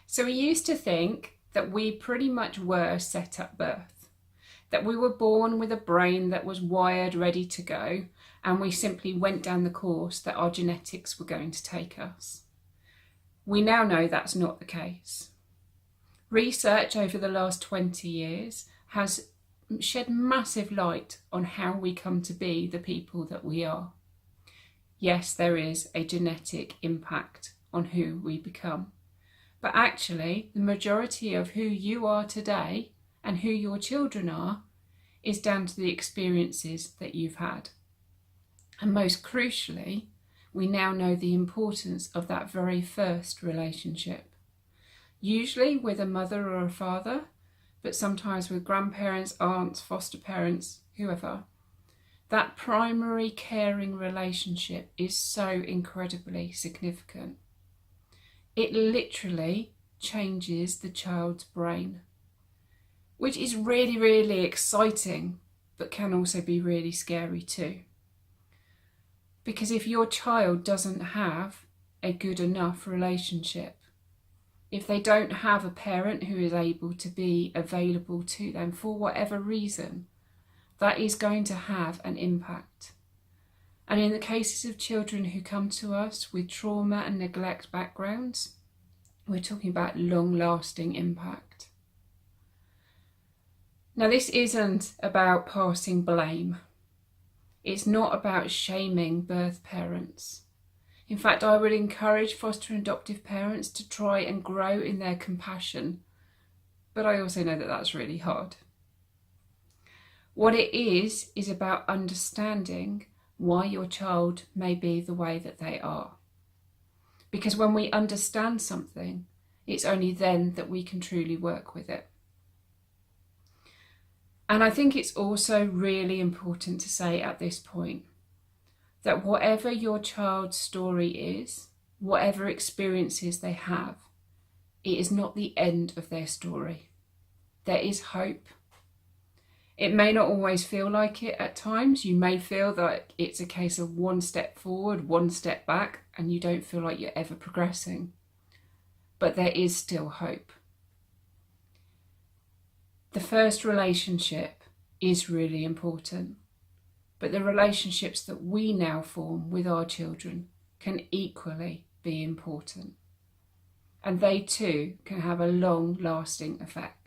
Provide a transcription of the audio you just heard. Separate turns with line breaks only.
So we used to think that we pretty much were set at birth, that we were born with a brain that was wired, ready to go, and we simply went down the course that our genetics were going to take us. We now know that's not the case. Research over the last 20 years has shed massive light on how we come to be the people that we are. Yes, there is a genetic impact on who we become. But actually, the majority of who you are today and who your children are is down to the experiences that you've had. And most crucially, we now know the importance of that very first relationship. Usually with a mother or a father, but sometimes with grandparents, aunts, foster parents, whoever. That primary caring relationship is so incredibly significant. It literally changes the child's brain, which is really, really exciting, but can also be really scary too. Because if your child doesn't have a good enough relationship, if they don't have a parent who is able to be available to them for whatever reason, that is going to have an impact. And in the cases of children who come to us with trauma and neglect backgrounds, we're talking about long-lasting impact. Now, this isn't about passing blame. It's not about shaming birth parents. In fact, I would encourage foster and adoptive parents to try and grow in their compassion, but I also know that that's really hard. What it is about understanding why your child may be the way that they are. Because when we understand something, it's only then that we can truly work with it. And I think it's also really important to say at this point that whatever your child's story is, whatever experiences they have, it is not the end of their story. There is hope. It may not always feel like it at times. You may feel that it's a case of one step forward, one step back, and you don't feel like you're ever progressing. But there is still hope. The first relationship is really important, but the relationships that we now form with our children can equally be important. And they too can have a long-lasting effect.